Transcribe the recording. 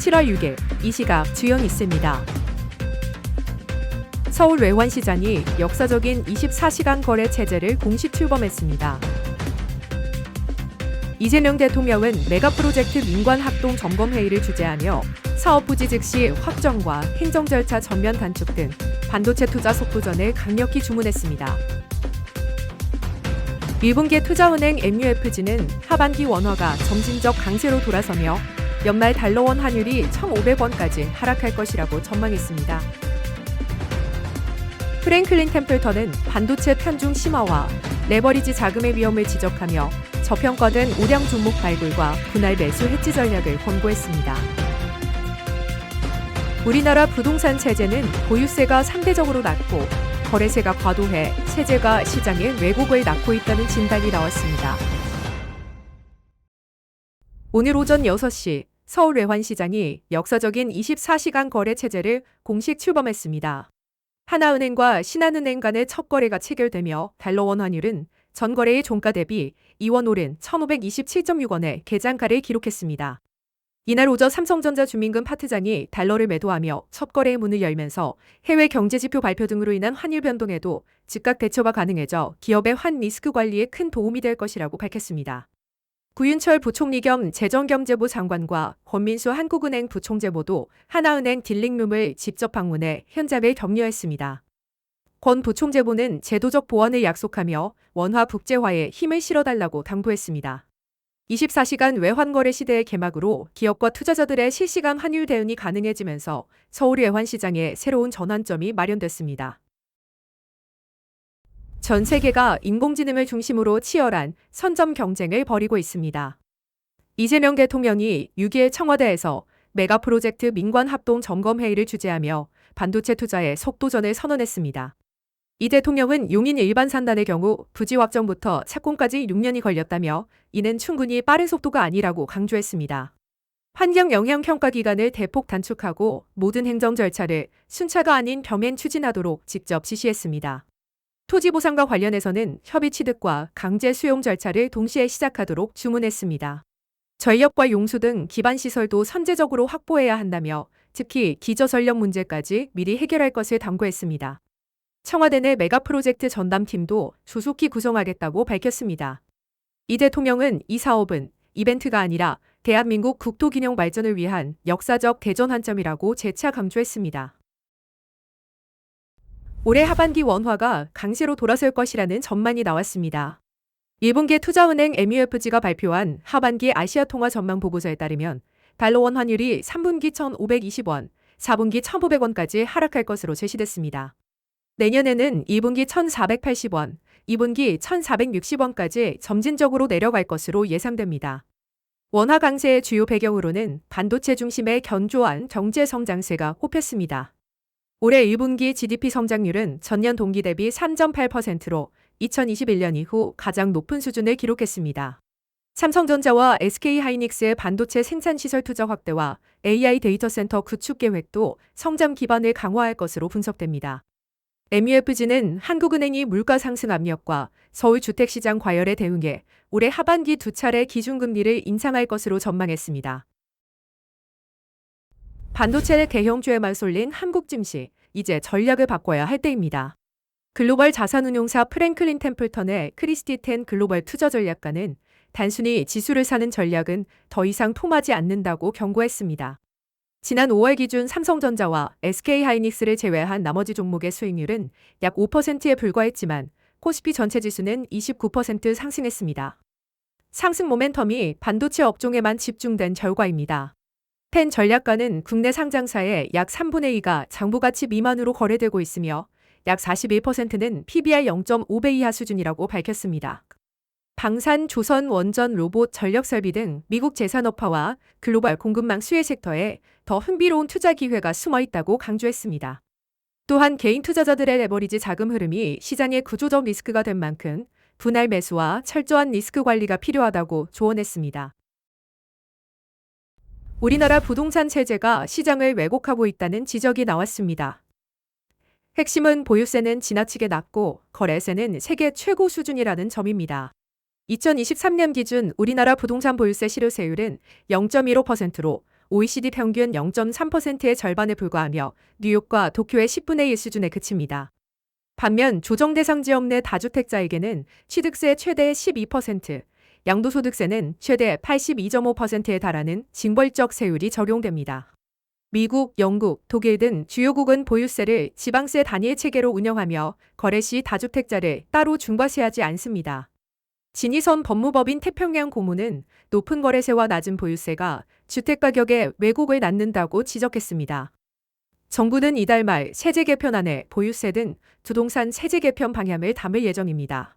7월 6일 이 시각 주요 뉴스입니다. 서울 외환시장이 역사적인 24시간 거래 체제를 공식 출범했습니다. 이재명 대통령은 메가프로젝트 민관합동 점검회의를 주재하며 사업 부지 즉시 확정과 행정 절차 전면 단축 등 반도체 투자 속도전을 강력히 주문했습니다. 일본계 투자은행 MUFG는 하반기 원화가 점진적 강세로 돌아서며 연말 달러원 환율이 1,500원까지 하락할 것이라고 전망했습니다. 프랭클린 템플턴은 반도체 편중 심화와 레버리지 자금의 위험을 지적하며 저평가된 우량 종목 발굴과 분할 매수 해지 전략을 권고했습니다. 우리나라 부동산 체제는 보유세가 상대적으로 낮고 거래세가 과도해 세제가 시장에 왜곡을 낳고 있다는 진단이 나왔습니다. 오늘 오전 6시 서울 외환시장이 역사적인 24시간 거래 체제를 공식 출범했습니다. 하나은행과 신한은행 간의 첫 거래가 체결되며 달러원 환율은 전 거래의 종가 대비 2원 오른 1,527.6원의 개장가를 기록했습니다. 이날 오전 삼성전자 주민금 파트장이 달러를 매도하며 첫 거래의 문을 열면서 해외 경제지표 발표 등으로 인한 환율 변동에도 즉각 대처가 가능해져 기업의 환 리스크 관리에 큰 도움이 될 것이라고 밝혔습니다. 구윤철 부총리 겸 재정경제부 장관과 권민수 한국은행 부총재 모두 하나은행 딜링룸을 직접 방문해 현장을 격려했습니다. 권 부총재보는 제도적 보완을 약속하며 원화 국제화에 힘을 실어달라고 당부했습니다. 24시간 외환거래 시대의 개막으로 기업과 투자자들의 실시간 환율 대응이 가능해지면서 서울 외환시장에 새로운 전환점이 마련됐습니다. 전 세계가 인공지능을 중심으로 치열한 선점 경쟁을 벌이고 있습니다. 이재명 대통령이 6일 청와대에서 메가프로젝트 민관합동 점검회의를 주재하며 반도체 투자의 속도전을 선언했습니다. 이 대통령은 용인 일반 산단의 경우 부지 확정부터 착공까지 6년이 걸렸다며 이는 충분히 빠른 속도가 아니라고 강조했습니다. 환경 영향 평가 기간을 대폭 단축하고 모든 행정 절차를 순차가 아닌 병행 추진하도록 직접 지시했습니다. 토지 보상과 관련해서는 협의 취득과 강제 수용 절차를 동시에 시작하도록 주문했습니다. 전력과 용수 등 기반 시설도 선제적으로 확보해야 한다며 특히 기저전력 문제까지 미리 해결할 것을 당부했습니다. 청와대 내 메가프로젝트 전담팀도 조속히 구성하겠다고 밝혔습니다. 이 대통령은 이 사업은 이벤트가 아니라 대한민국 국토균형 발전을 위한 역사적 대전환점이라고 재차 강조했습니다. 올해 하반기 원화가 강세로 돌아설 것이라는 전망이 나왔습니다. 일본계 투자은행 MUFG가 발표한 하반기 아시아 통화 전망 보고서에 따르면 달러원 환율이 3분기 1,520원, 4분기 1,500원까지 하락할 것으로 제시됐습니다. 내년에는 2분기 1,480원, 2분기 1,460원까지 점진적으로 내려갈 것으로 예상됩니다. 원화 강세의 주요 배경으로는 반도체 중심의 견조한 경제 성장세가 꼽혔습니다. 올해 1분기 GDP 성장률은 전년 동기 대비 3.8%로 2021년 이후 가장 높은 수준을 기록했습니다. 삼성전자와 SK하이닉스의 반도체 생산시설 투자 확대와 AI 데이터 센터 구축 계획도 성장 기반을 강화할 것으로 분석됩니다. MUFG는 한국은행이 물가 상승 압력과 서울 주택시장 과열에 대응해 올해 하반기 2차례 기준금리를 인상할 것으로 전망했습니다. 반도체 대형주에 맞솔린 한국 증시, 이제 전략을 바꿔야 할 때입니다. 글로벌 자산운용사 프랭클린 템플턴의 크리스티 텐 글로벌 투자 전략가는 단순히 지수를 사는 전략은 더 이상 통하지 않는다고 경고했습니다. 지난 5월 기준 삼성전자와 SK하이닉스를 제외한 나머지 종목의 수익률은 약 5%에 불과했지만 코스피 전체 지수는 29% 상승했습니다. 상승 모멘텀이 반도체 업종에만 집중된 결과입니다. 텐 전략가는 국내 상장사의 약 3분의 2가 장부가치 미만으로 거래되고 있으며 약 41%는 PBR 0.5배 이하 수준이라고 밝혔습니다. 방산, 조선, 원전, 로봇, 전력설비 등 미국 재산업화와 글로벌 공급망 수혜 섹터에 더 흥미로운 투자 기회가 숨어 있다고 강조했습니다. 또한 개인 투자자들의 레버리지 자금 흐름이 시장의 구조적 리스크가 된 만큼 분할 매수와 철저한 리스크 관리가 필요하다고 조언했습니다. 우리나라 부동산 체제가 시장을 왜곡하고 있다는 지적이 나왔습니다. 핵심은 보유세는 지나치게 낮고 거래세는 세계 최고 수준이라는 점입니다. 2023년 기준 우리나라 부동산 보유세 실효세율은 0.15%로 OECD 평균 0.3%의 절반에 불과하며 뉴욕과 도쿄의 10분의 1 수준에 그칩니다. 반면 조정 대상 지역 내 다주택자에게는 취득세 최대 12%, 양도소득세는 최대 82.5%에 달하는 징벌적 세율이 적용됩니다. 미국, 영국, 독일 등 주요국은 보유세를 지방세 단일 체계로 운영하며 거래 시 다주택자를 따로 중과세하지 않습니다. 진희선 법무법인 태평양 고문은 높은 거래세와 낮은 보유세가 주택가격에 왜곡을 낳는다고 지적했습니다. 정부는 이달 말 세제 개편안에 보유세 등 부동산 세제 개편 방향을 담을 예정입니다.